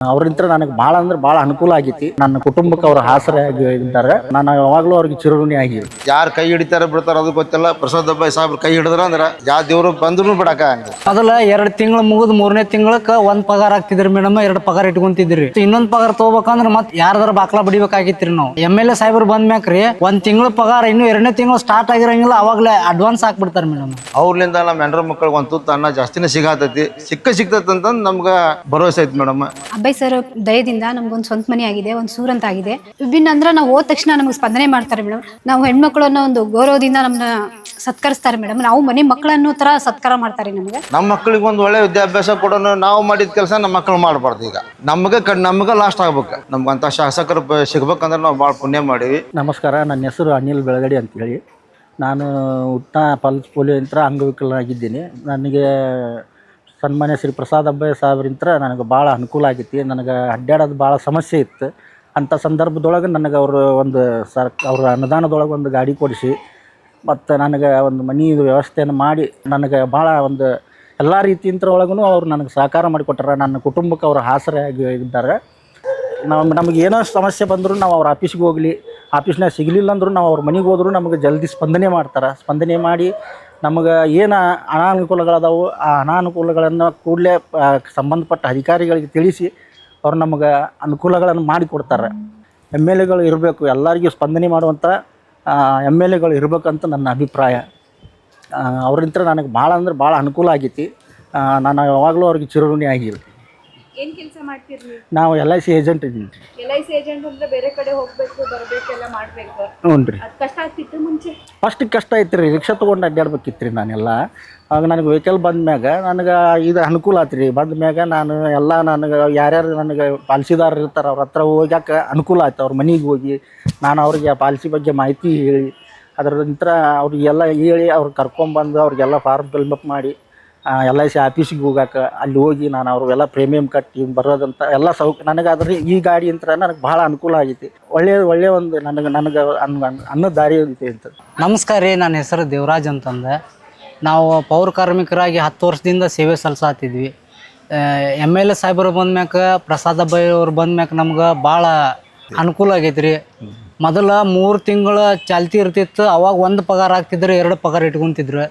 ಅವ್ರಿಂತ ನನಗೆ ಭಾಳ ಅಂದ್ರೆ ಭಾಳ ಅನುಕೂಲ ಆಗೈತಿ. ನನ್ನ ಕುಟುಂಬಕ್ಕೆ ಅವ್ರ ಆಸರೆಯಾಗಿ ಇದ್ದಾರೆ. ನಾನು ಯಾವಾಗಲೂ ಅವ್ರಿಗೆ ಚಿರಋಣಿ ಆಗಿ. ಯಾರು ಕೈ ಹಿಡಿತಾರ ಬಿಡ್ತಾರ ಅದು ಗೊತ್ತಿಲ್ಲ. ಪ್ರಸಾದ್ ದಬ್ಬಾಯಿ ಸಾಹೇಬ್ರು ಕೈ ಹಿಡಿದ್ರ ಅಂದ್ರೆ ಯಾವ ದೇವ್ರು ಬಂದ್ರು ಬಿಡಕ ಹಂಗ. ಮೊದಲ 2 ತಿಂಗಳು ಮುಗಿದ್ 3ನೇ ತಿಂಗಳಕ್ಕೆ 1 ಪಗಾರ ಆಗ್ತಿದ್ರಿ ಮೇಡಮ್, 2 ಪಗಾರ ಇಟ್ಕೊಂತಿದ್ರಿ. ಇನ್ನೊಂದ್ ಪಗಾರ ತಗೋಬೇಕಂದ್ರೆ ಮತ್ ಯಾರ್ದಾರ ಬಾಕ್ಲಾ ಬಡಿಬೇಕಾಗಿತ್ರಿ. ನಾವು MLA ಸಾಹೇಬ್ರು ಬಂದ್ಮ್ಯಾಕ್ರಿ 1 ತಿಂಗಳ ಪಗಾರ ಇನ್ನು 2ನೇ ತಿಂಗಳು ಸ್ಟಾರ್ಟ್ ಆಗಿರಂಗಿಲ್ಲ, ಅವಾಗ್ಲೇ ಅಡ್ವಾನ್ಸ್ ಹಾಕ್ಬಿಡ್ತಾರ ಮೇಡಮ್. ಅವ್ರಲಿಂದ ನಮ್ಮ ಹೆಂಡ್ರ ಮಕ್ಕಳಿಗೆ ಒಂದು ತುತ್ತು ಅನ್ನ ಜಾಸ್ತಿನೇ ಸಿಗತೈತಿ. ಸಿಕ್ತೈತಿ ಅಂತ ನಮ್ಗೆ ಭರವಸೆ ಐತಿ ಮೇಡಮ್. ಅಬ್ಬಾಯಿ ಸರ್ ದಯದಿಂದ ನಮ್ಗೊಂದು ಸ್ವಂತ ಮನೆ ಆಗಿದೆ, ಒಂದು ಸೂರಂತ ಆಗಿದೆ. ವಿಭಿನ್ನ ಅಂದ್ರೆ ನಾವು ಹೋದ ತಕ್ಷಣ ನಮ್ಗೆ ಸ್ಪಂದನೆ ಮಾಡ್ತಾರೆ ಮೇಡಮ್. ನಾವು ಹೆಣ್ಮಕ್ಳು ಅನ್ನೋ ಒಂದು ಗೌರವದಿಂದ ನಮ್ಮನ್ನ ಸತ್ಕರಿಸ್ತಾರೆ ಮೇಡಮ್. ನಾವು ಮನೆ ಮಕ್ಕಳನ್ನೋ ತರ ಸತ್ಕಾರ ಮಾಡ್ತಾರೆ ನಮ್ಗೆ. ನಮ್ಮ ಮಕ್ಕಳಿಗೆ ಒಂದು ಒಳ್ಳೆ ವಿದ್ಯಾಭ್ಯಾಸ ಕೊಡೋಣ. ನಾವು ಮಾಡಿದ ಕೆಲಸ ನಮ್ಮ ಮಕ್ಕಳು ಮಾಡಬಾರ್ದು. ಈಗ ನಮ್ಗೆ ಲಾಸ್ಟ್ ಆಗ್ಬೇಕು. ನಮ್ಗಂತ ಶಾಸಕರು ಸಿಗ್ಬೇಕಂದ್ರೆ ನಾವು ಭಾಳ ಪುಣ್ಯ ಮಾಡೀವಿ. ನಮಸ್ಕಾರ, ನನ್ನ ಹೆಸರು ಅನಿಲ್ ಬೆಳಗಡಿ ಅಂತೇಳಿ. ನಾನು ಉತ್ತಾ ಪಲ್ಸ್ ಪೋಲಿಯೋ ಯಂತ್ರ ಅಂಗವಿಕಲನಾಗಿದ್ದೀನಿ. ನನಗೆ ಸನ್ಮಾನ್ಯ ಶ್ರೀ ಪ್ರಸಾದ್ ದಬ್ಬಾಯಿ ಸಾಹೇಬ್ರಿಂತ ನನಗೆ ಭಾಳ ಅನುಕೂಲ ಆಗೈತಿ. ನನಗೆ ಅಡ್ಡಾಡೋದು ಭಾಳ ಸಮಸ್ಯೆ ಇತ್ತು. ಅಂಥ ಸಂದರ್ಭದೊಳಗೆ ನನಗೆ ಅವರು ಒಂದು ಅವ್ರ ಅನುದಾನದೊಳಗೆ ಒಂದು ಗಾಡಿ ಕೊಡಿಸಿ ಮತ್ತು ನನಗೆ ಒಂದು ಮನೆ ವ್ಯವಸ್ಥೆಯನ್ನು ಮಾಡಿ ನನಗೆ ಭಾಳ ಒಂದು ಎಲ್ಲ ರೀತಿಯಿಂದ ಒಳಗೂ ಅವ್ರು ನನಗೆ ಸಹಕಾರ ಮಾಡಿಕೊಟ್ಟಾರೆ. ನನ್ನ ಕುಟುಂಬಕ್ಕೆ ಅವ್ರ ಆಸರೆಯಾಗಿ ಇದ್ದಾರೆ. ನಮಗೆ ಏನೋ ಸಮಸ್ಯೆ ಬಂದರೂ ನಾವು ಅವ್ರ ಆಫೀಸ್ಗೆ ಹೋಗಲಿ, ಆಫೀಸ್ನಾಗ ಸಿಗಲಿಲ್ಲ ಅಂದರೂ ನಾವು ಅವ್ರ ಮನೆಗೆ ಹೋದರೂ ನಮಗೆ ಜಲ್ದಿ ಸ್ಪಂದನೆ ಮಾಡ್ತಾರೆ. ಸ್ಪಂದನೆ ಮಾಡಿ ನಮಗೆ ಏನು ಅನಾನುಕೂಲಗಳದಾವು ಆ ಅನಾನುಕೂಲಗಳನ್ನು ಕೂಡಲೇ ಸಂಬಂಧಪಟ್ಟ ಅಧಿಕಾರಿಗಳಿಗೆ ತಿಳಿಸಿ ಅವ್ರು ನಮಗೆ ಅನುಕೂಲಗಳನ್ನು ಮಾಡಿಕೊಡ್ತಾರೆ. MLA ಗಳು ಇರಬೇಕು, ಎಲ್ಲರಿಗೂ ಸ್ಪಂದನೆ ಮಾಡುವಂಥ MLA ಗಳು ಇರಬೇಕಂತ ನನ್ನ ಅಭಿಪ್ರಾಯ. ಅವ್ರಿಂತ ನನಗೆ ಭಾಳ ಅಂದ್ರೆ ಭಾಳ ಅನುಕೂಲ ಆಗೈತಿ. ನಾನು ಯಾವಾಗಲೂ ಅವ್ರಿಗೆ ಚಿರಋಣಿ ಆಗಿರ್ತೀನಿ. ಏನು ಕೆಲಸ ಮಾಡ್ತೀರಿ? ನಾವು LIC ಏಜೆಂಟ್ ಇದ್ದೀನಿ ರೀ. LIC ಏಜೆಂಟ್ ಅಂದ್ರೆ ಬೇರೆ ಕಡೆ ಹೋಗ್ಬೇಕು, ಬರಬೇಕೆಲ್ಲ ಮಾಡ್ಬೇಕು. ಹ್ಞೂ ರೀ. ಅದು ಕಷ್ಟ ಆಗ್ತಿತ್ತು ಮುಂಚೆ? ಫಸ್ಟ್ ಕಷ್ಟ ಐತಿ ರೀ. ರಿಕ್ಷಾ ತೊಗೊಂಡು ಅಡ್ಡಾಡ್ಬೇಕಿತ್ತು ರೀ ನಾನೆಲ್ಲ. ಆಗ ನನಗೆ ವೆಹಿಕಲ್ ಬಂದ ಮ್ಯಾಗ ನನಗೆ ಇದು ಅನುಕೂಲ ಆಯ್ತು ರೀ. ಬಂದ ಮ್ಯಾಗ ನಾನು ಎಲ್ಲ ನನಗೆ ಯಾರ್ಯಾರು ನನಗೆ ಪಾಲಿಸಿದಾರರು ಇರ್ತಾರೆ ಅವ್ರ ಹತ್ರ ಹೋಗ್ಯಾಕೆ ಅನುಕೂಲ ಆಯ್ತು. ಅವ್ರ ಮನೆಗೆ ಹೋಗಿ ನಾನು ಅವ್ರಿಗೆ ಆ ಪಾಲಿಸಿ ಬಗ್ಗೆ ಮಾಹಿತಿ ಹೇಳಿ ಅದರ ನಂತರ ಅವ್ರಿಗೆಲ್ಲ ಹೇಳಿ ಅವ್ರು ಕರ್ಕೊಂಬಂದು ಅವ್ರಿಗೆಲ್ಲ ಫಾರ್ಮ್ ಫಿಲ್ಅಪ್ ಮಾಡಿ LIC ಆಫೀಸಿಗೆ ಹೋಗಾಕೆ ಅಲ್ಲಿ ಹೋಗಿ ನಾನು ಅವ್ರಿಗೆಲ್ಲ ಪ್ರೀಮಿಯಮ್ ಕಟ್ಟಿ ಬರೋದಂತ ಎಲ್ಲ ನನಗೆ ಅದ್ರ ಈ ಗಾಡಿ ಅಂತ ನನಗೆ ಭಾಳ ಅನುಕೂಲ ಆಗೈತಿ. ಒಳ್ಳೆಯ ಒಂದು ನನಗೆ ಅನ್ನೋ ದಾರಿ ಐತಿ ಅಂತ. ನಮಸ್ಕಾರ ರೀ, ನನ್ನ ಹೆಸರು ದೇವರಾಜ್ ಅಂತಂದೆ. ನಾವು ಪೌರ ಕಾರ್ಮಿಕರಾಗಿ 10 ವರ್ಷದಿಂದ ಸೇವೆ ಸಲ್ಲಿಸಾತಿದ್ವಿ. MLA ಸಾಹೇಬರು ಬಂದ್ಮ್ಯಾಕ, ಪ್ರಸಾದ್ ದಬ್ಬಾಯಿ ಅವ್ರು ಬಂದ್ಮ್ಯಾಕ ನಮ್ಗೆ ಭಾಳ ಅನುಕೂಲ ಆಗೈತೆ ರೀ. ಮೊದಲು 3 ತಿಂಗಳು ಚಾಲ್ತಿ ಇರ್ತಿತ್ತು, ಅವಾಗ 1 ಪಗಾರ ಆಗ್ತಿದ್ರು, 2 ಪಗಾರ ಇಟ್ಕೊತಿದ್ರು.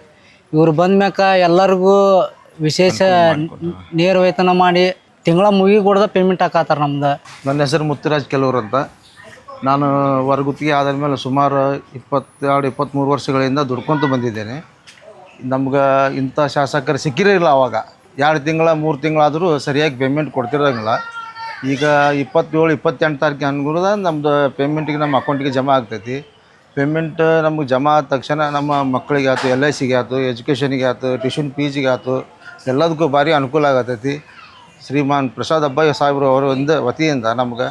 ಇವ್ರು ಬಂದ್ಮ್ಯಾಕ ಎಲ್ಲರಿಗೂ ವಿಶೇಷ ನೇರ ವೇತನ ಮಾಡಿ ತಿಂಗಳ ಮುಗಿಗೊಡ್ದ ಪೇಮೆಂಟ್ ಹಾಕತ್ತಾರ ನಮ್ದು. ನನ್ನ ಹೆಸರು ಮುತ್ತುರಾಜ್ ಕೆಲವ್ರು ಅಂತ. ನಾನು ಹೊರಗುತ್ತಿಗೆ ಆದಮೇಲೆ ಸುಮಾರು 22-23 ವರ್ಷಗಳಿಂದ ದುಡ್ಕೊತ ಬಂದಿದ್ದೇನೆ. ನಮ್ಗೆ ಇಂಥ ಶಾಸಕರು ಸಿಕ್ಕಿರಲಿಲ್ಲ. ಅವಾಗ 2 ತಿಂಗಳ 3 ತಿಂಗಳಾದರೂ ಸರಿಯಾಗಿ ಪೇಮೆಂಟ್ ಕೊಡ್ತಿರೋಂಗಿಲ್ಲ. ಈಗ 27-28 ತಾರೀಕು ಅನುಗುಣ ನಮ್ಮದು ಪೇಮೆಂಟಿಗೆ ನಮ್ಮ ಅಕೌಂಟಿಗೆ ಜಮಾ ಆಗ್ತೈತಿ. ಪೇಮೆಂಟ್ ನಮಗೆ ಜಮಾ ಆದ ತಕ್ಷಣ ನಮ್ಮ ಮಕ್ಕಳಿಗೆ ಆಯ್ತು, LICಗೆ ಆಯ್ತು, ಎಜುಕೇಷನಿಗೆ ಆಯ್ತು, ಟ್ಯೂಷನ್ ಫೀಸಿಗೆ ಆಯ್ತು, ಎಲ್ಲದಕ್ಕೂ ಭಾರಿ ಅನುಕೂಲ ಆಗತೈತಿ. ಶ್ರೀಮಾನ್ ಪ್ರಸಾದ್ ದಬ್ಬಾಯಿ ಸಾಹೇಬ್ರು ಅವರ ಒಂದು ವತಿಯಿಂದ ನಮ್ಗೆ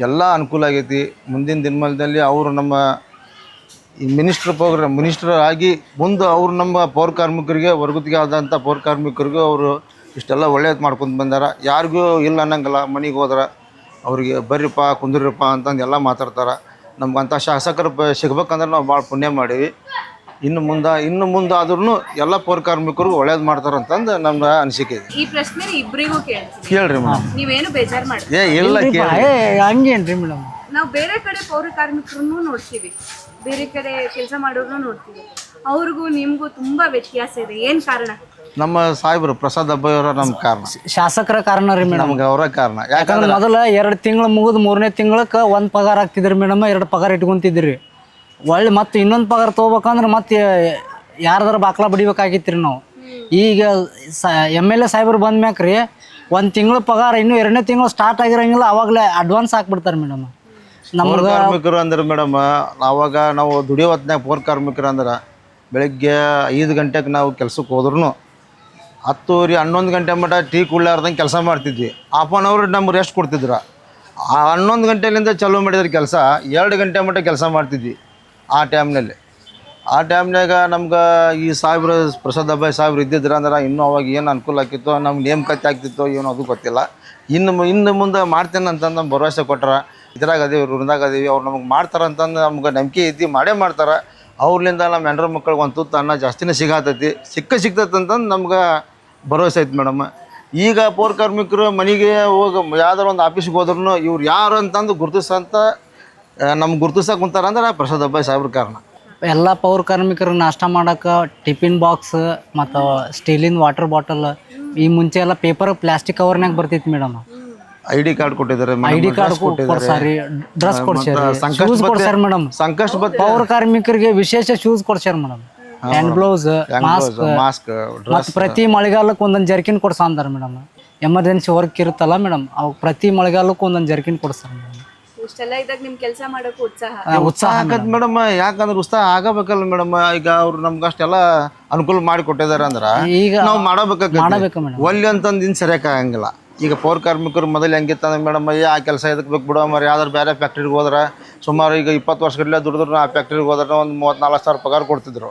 ಎಲ್ಲ ಅನುಕೂಲ ಆಗೈತಿ. ಮುಂದಿನ ದಿನಮಾನದಲ್ಲಿ ಅವರು ನಮ್ಮ ಮಿನಿಸ್ಟರ್ ಆಗಿ ಮುಂದೆ ಅವರು ನಮ್ಮ ಪೌರ ಕಾರ್ಮಿಕರಿಗೆ, ಹೊರಗುತ್ತಿಗೆ ಆದಂಥ ಪೌರ ಕಾರ್ಮಿಕರಿಗೂ ಅವರು ಇಷ್ಟೆಲ್ಲ ಒಳ್ಳೇದು ಮಾಡ್ಕೊಂಡು ಬಂದಾರ. ಯಾರಿಗೂ ಇಲ್ಲ ಅನ್ನಂಗಿಲ್ಲ. ಮನೆಗೆ ಹೋದ್ರೆ ಅವ್ರಿಗೆ ಬರ್ರಿಪ್ಪ ಕುಂದ್ರಿಪ್ಪ ಅಂತಂದು ಎಲ್ಲ ಮಾತಾಡ್ತಾರೆ. ನಮ್ಗಂಥ ಶಾಸಕರು ಸಿಗ್ಬೇಕಂದ್ರೆ ನಾವು ಭಾಳ ಪುಣ್ಯ ಮಾಡೀವಿ. ಇನ್ನು ಮುಂದೆ ಆದ್ರೂ ಎಲ್ಲ ಪೌರ ಕಾರ್ಮಿಕರು ಒಳ್ಳೇದು ಮಾಡ್ತಾರಂತಂದು ನಮ್ಮ ಅನಿಸಿಕೆ ಇದೆ. ಈ ಪ್ರಶ್ನೆ ಇಬ್ಬರಿಗೂ ಕೇಳ್ರಿ ಮೇಡಮ್, ನೀವೇನು ಬೇಜಾರು ಮಾಡಿ. ಇಲ್ಲ ಹಂಗೇನ್ರಿ ಮೇಡಮ್, ನಾವು ಬೇರೆ ಕಡೆ ಪೌರ ಕಾರ್ಮಿಕರನ್ನು ನೋಡ್ತೀವಿ, ಬೇರೆ ಕಡೆ ಕೆಲಸ ಮಾಡೋರ್ನು ನೋಡ್ತೀವಿ. ಅವ್ರಿಗೂ ನಿಮಗೂ ತುಂಬಾ ವ್ಯತ್ಯಾಸ ಇದೆ. ಏನು ಕಾರಣ? ನಮ್ಮ ಸಾಹೇಬರು ಪ್ರಸಾದ್ ದಬ್ಬಾಯಿ ಅವರ ನಮ್ಮ ಕಾರಣ, ಶಾಸಕರ ಕಾರಣ ರೀ ಮೇಡಮ್. ನಮ್ಗೆ ಅವರ ಕಾರಣ. ಯಾಕಂದ್ರೆ ಮೊದಲ 2 ತಿಂಗಳು ಮುಗಿದು 3ನೇ ತಿಂಗಳಕ್ಕೆ 1 ಪಗಾರ ಆಗ್ತಿದ್ರಿ ಮೇಡಮ್, 2 ಪಗಾರ ಇಟ್ಕೊಂತಿದ್ರಿ. ಒಳ್ಳೆ ಮತ್ತೆ ಇನ್ನೊಂದು ಪಗಾರ ತೊಗೋಬೇಕಂದ್ರೆ ಮತ್ತೆ ಯಾರ್ದಾರ ಬಾಕ್ಲಾ ಬಡಿಬೇಕಾಗಿತ್ತು ರೀ ನಾವು. ಈಗ MLA ಸಾಹೇಬ್ರು ಬಂದ್ಮ್ಯಾಕ್ರಿ 1 ತಿಂಗಳ ಪಗಾರ ಇನ್ನು 2ನೇ ತಿಂಗಳು ಸ್ಟಾರ್ಟ್ ಆಗಿರಂಗಿಲ್ಲ, ಅವಾಗಲೇ ಅಡ್ವಾನ್ಸ್ ಹಾಕ್ಬಿಡ್ತಾರೆ ಮೇಡಮ್. ಪೌರ ಕಾರ್ಮಿಕರು ಅಂದ್ರೆ ಮೇಡಮ್, ಅವಾಗ ನಾವು ದುಡಿಯೋ ಹೊತ್ನಾಗ ಪೌರ ಕಾರ್ಮಿಕರು ಅಂದ್ರೆ ಬೆಳಗ್ಗೆ 5 ಗಂಟೆಗೆ ನಾವು ಕೆಲ್ಸಕ್ಕೆ ಹೋದ್ರೂ 10-11 ಗಂಟೆ ಮಟ್ಟ ಟೀ ಕುಳ್ಳಾರ್ದಂಗೆ ಕೆಲಸ ಮಾಡ್ತಿದ್ವಿ. ಹಾಫ್ ಆನ್ ಅವರ್ ನಮ್ಗೆ ರೆಸ್ಟ್ ಕೊಡ್ತಿದ್ರು. 11 ಗಂಟೆಲಿಂದ ಚಾಲೂ ಮಾಡಿದ್ರೆ ಕೆಲಸ 2 ಗಂಟೆ ಮಟ್ಟ ಕೆಲಸ ಮಾಡ್ತಿದ್ವಿ ಆ ಟೈಮ್ನಲ್ಲಿ. ಆ ಟೈಮ್ನಾಗ ನಮ್ಗೆ ಈ ಸಾಹೇಬ್ರು ಪ್ರಸಾದ್ ದಬ್ಬಾಯಿ ಸಾಹೇಬ್ರು ಇದ್ದಿದ್ರು ಅಂದ್ರೆ ಇನ್ನೂ ಅವಾಗ ಏನು ಅನುಕೂಲ ಆಗ್ತಿತ್ತೋ, ನಮ್ಗೆ ನೇಮಕಾತಿ ಆಗ್ತಿತ್ತೋ ಏನೋ ಅದು ಗೊತ್ತಿಲ್ಲ. ಇನ್ನು ಮುಂದೆ ಮಾಡ್ತೇನೆ ಅಂತಂದು ನಮ್ಗೆ ಭರವಸೆ ಕೊಟ್ಟರೆ. ಇದ್ರಾಗ ಅದೀವಿ, ಋಣದಾಗ ಅದೀವಿ, ಅವ್ರು ನಮಗೆ ಮಾಡ್ತಾರಂತಂದು ನಮ್ಗೆ ನಂಬಿಕೆ ಐತಿ, ಮಾಡೇ ಮಾಡ್ತಾರೆ. ಅವ್ರಲಿಂದ ನಮ್ಮ ಹೆಂಡ್ರ ಮಕ್ಕಳಿಗೆ ಒಂದು ತುತ್ತು ಅನ್ನ ಜಾಸ್ತಿನೇ ಸಿಗತೈತಿ. ಸಿಕ್ತೈತಿ ಅಂತಂದು ನಮ್ಗೆ ಭರವಸೆ ಐತಿ ಮೇಡಮ್. ಈಗ ಪೌರ ಕಾರ್ಮಿಕರು ಮನೆಗೆ ಹೋಗಿ ಯಾವ್ದಾರು ಒಂದು ಆಫೀಸ್ಗೆ ಹೋದ್ರೂ ಇವ್ರು ಯಾರು ಅಂತಂದು ಗುರುತಿಸಂತ ನಮ್ಗೆ ಗುರುತಿಸಕ್ಕೆ ಕುಂತಾರ ಅಂದ್ರೆ ಪ್ರಸಾದ್ ಅಬ್ಬಾಯಿ ಸಾಹೇಬ್ರ ಕಾರಣ. ಎಲ್ಲ ಪೌರ ಕಾರ್ಮಿಕರಿಗೆ ನಾಷ್ಟ ಮಾಡೋಕೆ ಟಿಫಿನ್ ಬಾಕ್ಸ್ ಮತ್ತು ಸ್ಟೀಲಿನ ವಾಟರ್ ಬಾಟಲ್, ಈ ಮುಂಚೆ ಎಲ್ಲ ಪೇಪರ್ ಪ್ಲಾಸ್ಟಿಕ್ ಕವರ್ನಾಗ ಬರ್ತಿತ್ತು ಮೇಡಮ್. ID ಕಾರ್ಡ್ ಕೊಟ್ಟಿದ್ದಾರೆ, ID ಕಾರ್ಡ್ ಕೊಡ್ಸಾರಿ, ಡ್ರೆಸ್ ಕೊಡ್ಸಾರಿ, ಶೂಸ್ ಕೊಡ್ಸಾರ ಮೇಡಮ್. ಸಂಕಷ್ಟ ಬತ್ತೆ ಪೌರ ಕಾರ್ಮಿಕರಿಗೆ ವಿಶೇಷ ಶೂಸ್ ಕೊಡ್ಸಾರ ಮೇಡಮ್, ಹ್ಯಾಂಡ್ ಗ್ಲೌಸ್, ಮಾಸ್ಕ್, ಮತ್ತು ಪ್ರತಿ ಮಳೆಗಾಲಕ್ಕೆ ಒಂದೊಂದು ಜರ್ಕಿನ್ ಕೊಡ್ಸಂದಾರ ಮೇಡಮ್. ಎಮರ್ಜೆನ್ಸಿ ವರ್ಕ್ ಇರುತ್ತಲ್ಲ ಮೇಡಮ್, ಅವಾಗ ಪ್ರತಿ ಮಳೆಗಾಲಕ್ಕೂ ಒಂದೊಂದು ಜರ್ಕಿನ್ ಕೊಡ್ಸಾರ ಮೇಡಮ್. ಇಷ್ಟೆಲ್ಲ ಇದ್ದಾಗ ನಿಮ್ ಕೆಲಸ ಮಾಡೋಕೆ ಉತ್ಸಾಹ ಉತ್ಸಾಹ ಆಗತ್ ಮೇಡಮ್. ಯಾಕಂದ್ರೆ ಉತ್ಸಾಹ ಆಗಬೇಕಲ್ಲ ಮೇಡಮ್. ಈಗ ಅವ್ರು ನಮ್ಗೆ ಅಷ್ಟೆಲ್ಲ ಅನುಕೂಲ ಮಾಡಿ ಕೊಟ್ಟಿದ್ದಾರೆ ಅಂದ್ರೆ ಈಗ ನಾವು ಮಾಡಬೇಕು ಮೇಡಮ್. ಒಲ್ಲಿ ಅಂತಂದು ಇನ್ನು ಸರಿಯಾಗಿ ಆಗಂಗಿಲ್ಲ. ಈಗ ಪೌರ ಕಾರ್ಮಿಕರು ಮೊದಲು ಹೆಂಗಿತ್ತಂದ್ರೆ ಮೇಡಮ್, ಆ ಕೆಲಸ ಇದಕ್ಕೆ ಬೇಕು ಬಿಡೋ ಮರಿ ಯಾವ್ದಾರು ಬೇರೆ ಫ್ಯಾಕ್ಟ್ರಿಗೆ ಹೋದ್ರೆ ಸುಮಾರು ಈಗ 20 ವರ್ಷಗಟ್ಟಲೆ ದುಡಿದ್ರು ಆ ಫ್ಯಾಕ್ಟ್ರಿಗೆ ಹೋದ್ರೆ ಒಂದು 34,000 ಪಗಾರ ಕೊಡ್ತಿದ್ರು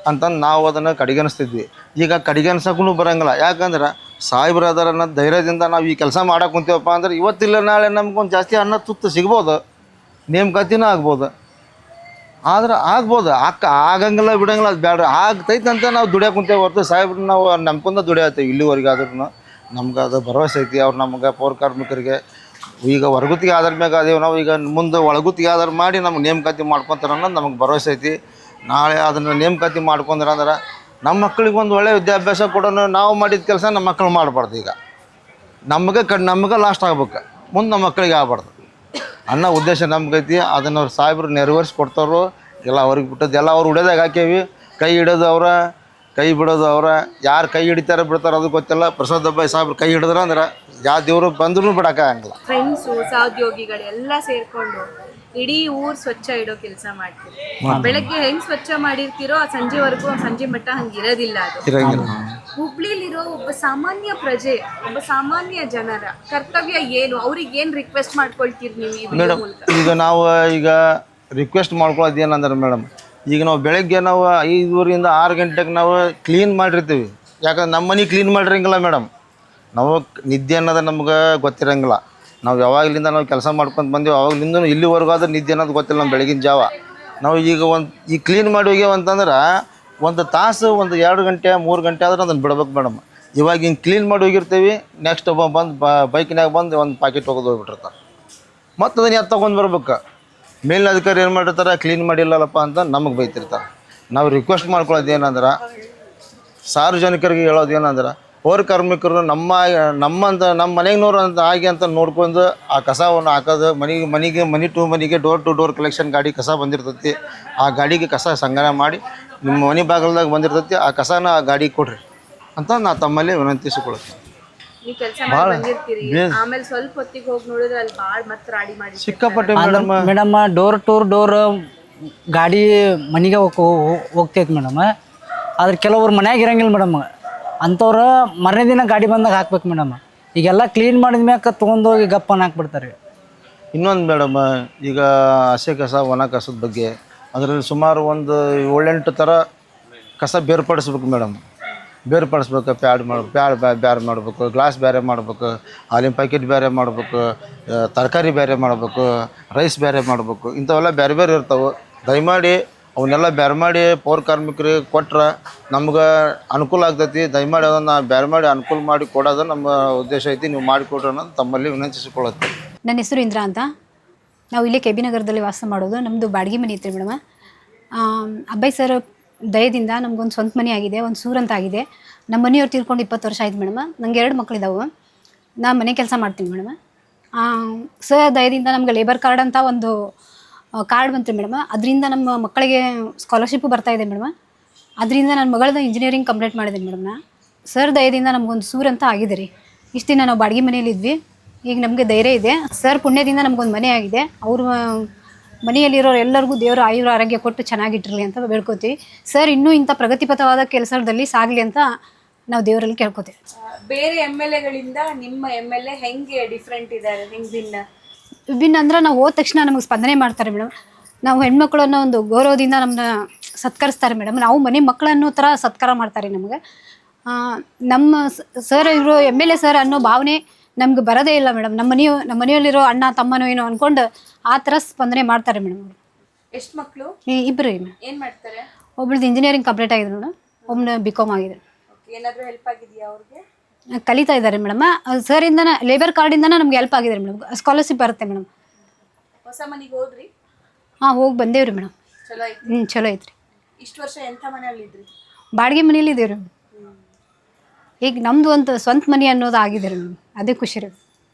ಅಂತಂದು ನಾವು ಅದನ್ನು ಕಡೆಗಣಿಸ್ತಿದ್ವಿ. ಈಗ ಕಡೆಗಣಿಸೋಕ್ಕೂ ಬರೋಂಗಿಲ್ಲ. ಯಾಕಂದ್ರೆ ಸಾಹೇಬ್ರು ಅದಾರ ಅನ್ನೋ ಧೈರ್ಯದಿಂದ ನಾವು ಈ ಕೆಲಸ ಮಾಡಕ್ಕೆ ಕುಂತೀವಪ್ಪ ಅಂದ್ರೆ ಇವತ್ತಿಲ್ಲ ನಾಳೆ ನಮ್ಗೊಂದು ಜಾಸ್ತಿ ಅನ್ನ ತುತ್ತು ಸಿಗ್ಬೋದು, ನೇಮಕಾತಿನೂ ಆಗ್ಬೋದು. ಆದ್ರೆ ಆಗ್ಬೋದು, ಆಗಂಗಿಲ್ಲ ಬಿಡಂಗಿಲ್ಲ, ಅದು ಬೇಡ ಆಗ್ತೈತೆ ಅಂತ ನಾವು ದುಡಿಯೋಕೆ ಕುಂತೇವೆ ಹೊರತು ಸಾಹೇಬ್ರು ನಾವು ನಂಬ್ಕೊಂಡ ದುಡಿಯತ್ತೀವಿ ಇಲ್ಲಿವರೆಗೆ. ಆದ್ರೂ ನಮ್ಗೆ ಅದು ಭರವಸೆ ಐತಿ. ಅವ್ರು ನಮ್ಗೆ ಪೌರ ಕಾರ್ಮಿಕರಿಗೆ ಈಗ ಹೊರಗುತ್ತಿಗೆ ಆಧಾರ ಮ್ಯಾಗ ಅದೇವು ನಾವು ಈಗ ಮುಂದೆ ಒಳಗುತ್ತಿಗೆ ಆಧಾರ ಮಾಡಿ ನಮ್ಗೆ ನೇಮಕಾತಿ ಮಾಡ್ಕೊತಾರೆ ಅನ್ನೋದು ನಮಗೆ ಭರವಸೆ ಐತಿ. ನಾಳೆ ಅದನ್ನು ನೇಮಕಾತಿ ಮಾಡ್ಕೊಂಡ್ರೆ ಅಂದ್ರೆ ನಮ್ಮ ಮಕ್ಳಿಗೆ ಒಂದು ಒಳ್ಳೆಯ ವಿದ್ಯಾಭ್ಯಾಸ ಕೊಡೋಣ. ನಾವು ಮಾಡಿದ ಕೆಲಸ ನಮ್ಮ ಮಕ್ಕಳು ಮಾಡಬಾರ್ದು. ಈಗ ನಮಗೆ ಲಾಸ್ಟ್ ಆಗ್ಬೇಕು, ಮುಂದೆ ನಮ್ಮ ಮಕ್ಕಳಿಗೆ ಆಗಬಾರ್ದು ಅನ್ನೋ ಉದ್ದೇಶ ನಮ್ಗೈತಿ. ಅದನ್ನು ಅವ್ರು ಸಾಹೇಬ್ರು ನೆರವೇರಿಸಿ ಕೊಡ್ತಾರೋ ಎಲ್ಲ ಅವ್ರಿಗೆ ಬಿಟ್ಟದ್ದು ಎಲ್ಲ ಅವ್ರು ಹಿಡಿಯೋದಾಗ ಹಾಕೇವಿ. ಕೈ ಹಿಡೋದು ಅವರ, ಕೈ ಬಿಡೋದು ಅವರ. ಯಾರು ಕೈ ಹಿಡಿತಾರೆ ಬಿಡ್ತಾರೆ ಅದು ಗೊತ್ತಿಲ್ಲ. ಪ್ರಸಾದ್ ಅಬ್ಬಾಯಿ ಸಾಹೇಬ್ರು ಕೈ ಹಿಡಿದ್ರೆ ಅಂದ್ರೆ ಯಾವ ದೇವರು ಬಂದ್ರೂ ಬಿಡೋಕ್ಕಾಗಂಗಿಲ್ಲ. ಫ್ರೆಂಡ್ಸು, ಸಹೋದ್ಯೋಗಿಗಳೆಲ್ಲ ಸೇರ್ಕೊಂಡು ಇಡೀ ಊರ್ ಸ್ವಚ್ಛ ಇಡೋ ಕೆಲಸ ಮಾಡ್ತೀವಿ. ಬೆಳಗ್ಗೆ ಹೆಂಗ್ ಸ್ವಚ್ಛ ಮಾಡಿರ್ತೀರೋ ಆ ಸಂಜೆವರೆಗೂ, ಸಂಜೆ ಮಟ್ಟ ಹಂಗಿರೋದಿಲ್ಲ. ಅದು ಇರಂಗಿಲ್ಲ. ಹುಬ್ಳಿಲಿರೋ ಒಬ್ಬ ಸಾಮಾನ್ಯ ಪ್ರಜೆ, ಒಬ್ಬ ಸಾಮಾನ್ಯ ಜನರ ಕರ್ತವ್ಯ ಏನು? ಅವ್ರಿಗೆ ಏನ್ ರಿಕ್ವೆಸ್ಟ್ ಮಾಡ್ಕೊಳ್ತೀರಿ ನೀವು ಈ ವಿಡಿಯೋ ಮೇಡಮ್? ಮೂಲಕ? ಈಗ ನಾವು ಈಗ ರಿಕ್ವೆಸ್ಟ್ ಮಾಡ್ಕೊಳ್ಳೋದು ಏನಂದ್ರೆ ಮೇಡಮ್, ಈಗ ನಾವು ಬೆಳಗ್ಗೆ ನಾವು 5:30 6 ಗಂಟೆಗೆ ನಾವು ಕ್ಲೀನ್ ಮಾಡಿರ್ತೀವಿ. ಯಾಕಂದ್ರೆ ನಮ್ಮ ಮನೆ ಕ್ಲೀನ್ ಮಾಡಿರಂಗಿಲ್ಲ ಮೇಡಮ್. ನಾವು ನಿದ್ದೆ ಅನ್ನೋದು ನಮ್ಗೆ ಗೊತ್ತಿರಂಗಿಲ್ಲ. ನಾವು ಯಾವಾಗಲಿಂದ ನಾವು ಕೆಲಸ ಮಾಡ್ಕೊಂಡು ಬಂದೀವಿ, ಅವಾಗಲಿಂದ ಇಲ್ಲಿವರೆಗೂ ಆದ್ರೆ ನಿದ್ದೆ ಅನ್ನೋದು ಗೊತ್ತಿಲ್ಲ ನಮ್ಮ ಬೆಳಗಿನ ಜಾವ. ನಾವು ಈಗ ಈ ಕ್ಲೀನ್ ಮಾಡಿ ಹೋಗ್ಯಾವ ಅಂತಂದ್ರೆ ಒಂದು ತಾಸು, ಒಂದು 2 ಗಂಟೆ 3 ಗಂಟೆ ಆದ್ರೆ ಅದನ್ನು ಬಿಡ್ಬೇಕು ಮೇಡಮ್. ಇವಾಗ ಹಿಂಗೆ ಕ್ಲೀನ್ ಮಾಡಿ ಹೋಗಿರ್ತೀವಿ, ನೆಕ್ಸ್ಟ್ ಒಬ್ಬ ಬಂದು ಬೈಕಿನಾಗ ಬಂದು ಒಂದು ಪ್ಯಾಕೆಟ್ ಹೋಗೋದು ಹೋಗ್ಬಿಟ್ಟಿರ್ತಾರೆ. ಮತ್ತು ಅದನ್ನು ಎತ್ತು ತೊಗೊಂಡು ಬರ್ಬೇಕು. ಮೇಲಿನ ಅಧಿಕಾರಿ ಏನು ಮಾಡಿರ್ತಾರೆ, ಕ್ಲೀನ್ ಮಾಡಿಲ್ಲಲ್ಲಪ್ಪ ಅಂತ ನಮಗೆ ಬೈತಿರ್ತಾರೆ. ನಾವು ರಿಕ್ವೆಸ್ಟ್ ಮಾಡ್ಕೊಳ್ಳೋದು ಏನಂದ್ರೆ, ಸಾರ್ವಜನಿಕರಿಗೆ ಹೇಳೋದು ಏನಂದ್ರೆ, ಪೌರ ಕಾರ್ಮಿಕರು ನಮ್ಮ ಮನೆಗಿನವ್ರು ಅಂತ ಆಗಿ ಅಂತ ನೋಡ್ಕೊಂಡು ಆ ಕಸವನ್ನು ಹಾಕೋದು, ಮನೆ ಟು ಮನೆಗೆ ಡೋರ್ ಟು ಡೋರ್ ಕಲೆಕ್ಷನ್ ಗಾಡಿ ಕಸ ಬಂದಿರ್ತೈತಿ. ಆ ಗಾಡಿಗೆ ಕಸ ಸಂಗ್ರಹ ಮಾಡಿ ನಿಮ್ಮ ಮನೆ ಬಾಗಿಲ್ದಾಗ ಬಂದಿರ್ತೈತಿ, ಆ ಕಸನ ಆ ಗಾಡಿಗೆ ಕೊಡ್ರಿ ಅಂತ ನಾನು ತಮ್ಮಲ್ಲಿ ವಿನಂತಿಸಿಕೊಳ್ಳುತ್ತೇನೆ. ನೀವು ಕೆಲಸ ಮಾಡಿ ಬಂದಿರ್ತೀರಿ, ಆಮೇಲೆ ಸ್ವಲ್ಪ ಹೊತ್ತಿಗೆ ಹೋಗಿ ನೋಡಿದ್ರೆ ಅಲ್ಲಿ ಭಾಳ ಮತ್ತೆ ರಾಡಿ ಮಾಡಿ ಸಿಕ್ಕಾಪಟ್ಟೆ ಮೇಡಮ್. ಡೋರ್ ಟು ಡೋರ್ ಗಾಡಿ ಮನೆಗೆ ಹೋಗ್ತೈತೆ ಮೇಡಮ್. ಆದ್ರೆ ಕೆಲವ್ರು ಮನ್ಯಾಗ ಇರಂಗಿಲ್ಲ ಮೇಡಮ್. ಅಂಥವ್ರು ಮರನೇ ದಿನ ಗಾಡಿ ಬಂದಾಗ ಹಾಕ್ಬೇಕು ಮೇಡಮ್. ಈಗೆಲ್ಲ ಕ್ಲೀನ್ ಮಾಡಿದ ಮ್ಯಾಕ ತೊಗೊಂಡೋಗಿ ಗಪ್ಪನ ಹಾಕ್ಬಿಡ್ತಾರೆ. ಇನ್ನೊಂದು ಮೇಡಮ್, ಈಗ ಹಸಿ ಕಸ ಒಣ ಕಸದ ಬಗ್ಗೆ ಅದರಲ್ಲಿ ಸುಮಾರು ಒಂದು 7-8 ಥರ ಕಸ ಬೇರ್ಪಡಿಸ್ಬೇಕು ಮೇಡಮ್. ಬೇರ್ಪಡಿಸ್ಬೇಕು. ಪ್ಯಾಡ್ ಬೇರೆ ಮಾಡಬೇಕು, ಗ್ಲಾಸ್ ಬೇರೆ ಮಾಡಬೇಕು, ಹಾಲಿನ ಪ್ಯಾಕೆಟ್ ಬೇರೆ ಮಾಡಬೇಕು, ತರಕಾರಿ ಬೇರೆ ಮಾಡಬೇಕು, ರೈಸ್ ಬೇರೆ ಮಾಡಬೇಕು. ಇಂಥವೆಲ್ಲ ಬೇರೆ ಬೇರೆ ಇರ್ತಾವೆ. ದಯಮಾಡಿ ಅವನ್ನೆಲ್ಲ ಬೇರೆ ಮಾಡಿ ಪೌರ ಕಾರ್ಮಿಕರಿಗೆ ಕೊಟ್ರೆ ನಮ್ಗೆ ಅನುಕೂಲ ಆಗ್ತೈತಿ. ದಯಮಾಡಿ ಅದನ್ನು ಬೇರೆ ಮಾಡಿ ಅನುಕೂಲ ಮಾಡಿ ಕೊಡೋದು ನಮ್ಮ ಉದ್ದೇಶ ಐತಿ. ನೀವು ಮಾಡಿಕೊಡ್ರಿ ಅನ್ನೋದು ತಮ್ಮಲ್ಲಿ ವಿನಂತಿಸಿಕೊಳ್ಳುತ್ತೆ. ನನ್ನ ಹೆಸರು ಇಂದ್ರ ಅಂತ. ನಾವು ಇಲ್ಲೇ ಕೆ ಬಿ ನಗರದಲ್ಲಿ ವಾಸ ಮಾಡೋದು. ನಮ್ಮದು ಬಾಡಿಗೆ ಮನೆ ಐತ್ರಿ ಮೇಡಮ್. ಅಬ್ಬಾಯಿ ಸರ್ ದಯದಿಂದ ನಮ್ಗೊಂದು ಸ್ವಂತ ಮನೆ ಆಗಿದೆ, ಒಂದು ಸೂರಂತ ಆಗಿದೆ. ನಮ್ಮ ಮನೆಯವ್ರು ತೀರ್ಕೊಂಡು 20 ವರ್ಷ ಆಯ್ತು ಮೇಡಮ್. ನನಗೆ 2 ಮಕ್ಕಳಿದ್ದಾವೆ. ನಾನು ಮನೆ ಕೆಲಸ ಮಾಡ್ತೀನಿ ಮೇಡಮ್. ಸರ್ ದಯದಿಂದ ನಮ್ಗೆ ಲೇಬರ್ ಕಾರ್ಡ್ ಅಂತ ಒಂದು ಕಾರ್ಡ್ ಬಂತು ಮೇಡಮ್. ಅದರಿಂದ ನಮ್ಮ ಮಕ್ಕಳಿಗೆ ಸ್ಕಾಲರ್ಶಿಪ್ಪು ಬರ್ತಾಯಿದೆ ಮೇಡಮ್. ಅದರಿಂದ ನನ್ನ ಮಗಳದ್ದು ಇಂಜಿನಿಯರಿಂಗ್ ಕಂಪ್ಲೀಟ್ ಮಾಡಿದ್ದೀನಿ ಮೇಡಮ್. ಸರ್ ದಯದಿಂದ ನಮಗೊಂದು ಸೂರಂತ ಆಗಿದೆ ರೀ. ಇಷ್ಟು ದಿನ ನಾವು ಬಾಡಿಗೆ ಮನೆಯಲ್ಲಿದ್ವಿ, ಈಗ ನಮಗೆ ಧೈರ್ಯ ಇದೆ. ಸರ್ ಪುಣ್ಯದಿಂದ ನಮಗೊಂದು ಮನೆ ಆಗಿದೆ. ಅವರು ಮನೆಯಲ್ಲಿರೋರು ಎಲ್ಲರಿಗೂ ದೇವರು ಆಯುರ ಆರೋಗ್ಯ ಕೊಟ್ಟು ಚೆನ್ನಾಗಿಟ್ಟಿರಲಿ ಅಂತ ಬೇಡ್ಕೋತೀವಿ. ಸರ್ ಇನ್ನೂ ಇಂಥ ಪ್ರಗತಿಪಥವಾದ ಕೆಲಸದಲ್ಲಿ ಸಾಗಲಿ ಅಂತ ನಾವು ದೇವರಲ್ಲಿ ಕೇಳ್ಕೊತೀವಿ. ಬೇರೆ MLAಗಳಿಂದ ನಿಮ್ಮ MLA ಹೆಂಗೆ ಡಿಫ್ರೆಂಟ್ ಇದ್ದಾರೆ, ಹೆಂಗೆ ವಿಭಿನ್ನ ಅಂದ್ರೆ ನಾವು ಹೋದ ತಕ್ಷಣ ನಮಗೆ ಸ್ಪಂದನೆ ಮಾಡ್ತಾರೆ ಮೇಡಮ್. ನಾವು ಹೆಣ್ಮಕ್ಳನ್ನೋ ಒಂದು ಗೌರವದಿಂದ ನಮ್ಮನ್ನ ಸತ್ಕರಿಸ್ತಾರೆ ಮೇಡಮ್. ನಾವು ಮನೆ ಮಕ್ಕಳನ್ನೋ ಥರ ಸತ್ಕಾರ ಮಾಡ್ತಾರೆ ನಮಗೆ. ನಮ್ಮ ಸರ್ ಇವರು MLA ಸರ್ ಅನ್ನೋ ಭಾವನೆ ನಮ್ಗೆ ಬರೋದೇ ಇಲ್ಲ ಮೇಡಮ್. ನಮ್ಮ ಮನೆಯಲ್ಲಿರೋ ಅಣ್ಣ ತಮ್ಮನೋ ಏನೋ ಅಂದ್ಕೊಂಡು ಆ ಥರ ಸ್ಪಂದನೆ ಮಾಡ್ತಾರೆ ಮೇಡಮ್ ಅವರು. ಎಷ್ಟು ಮಕ್ಕಳು? 2 ರೀ. ಏನು ಮಾಡ್ತಾರೆ? ಒಬ್ಳದ್ದು ಇಂಜಿನಿಯರಿಂಗ್ ಕಂಪ್ಲೀಟ್ ಆಗಿದೆ ಮೇಡಮ್, ಒಬ್ಬನ BCom ಆಗಿದೆ. ಏನಾದರೂ ಹೆಲ್ಪ್ ಆಗಿದೆಯಾ ಅವ್ರಿಗೆ? ಕಲಿತಾ ಇದ್ದಾರೆ ಮೇಡಮ್. ಸರಿಂದ ಲೇಬರ್ ಕಾರ್ಡಿಂದನೇ ನಮ್ಗೆ ಹೆಲ್ಪ್ ಆಗಿದೆ ಮೇಡಮ್. ಸ್ಕಾಲರ್ಶಿಪ್ ಬರುತ್ತೆ ಮೇಡಮ್. ಹೊಸ ಮನೆಗೆ ಹೋದ್ರಿ? ಹಾಂ, ಹೋಗಿ ಬಂದೇವ್ರಿ ಮೇಡಮ್. ಚಲೋ ಐತಿ. ಚಲೋ ಐತ್ರಿ. ಇಷ್ಟು ವರ್ಷ ಎಂಥ ಮನೆಯಲ್ಲಿ ಇದ್ರಿ? ಬಾಡಿಗೆ ಮನೇಲಿ ಇದ್ದೀವಿ ರೀ. ಈಗ ನಮ್ಮದು ಒಂದು ಸ್ವಂತ ಮನೆ ಅನ್ನೋದು ಆಗಿದೆ ರೀ ಮೇಡಮ್. ಅದೇ ಖುಷಿ ರೀ.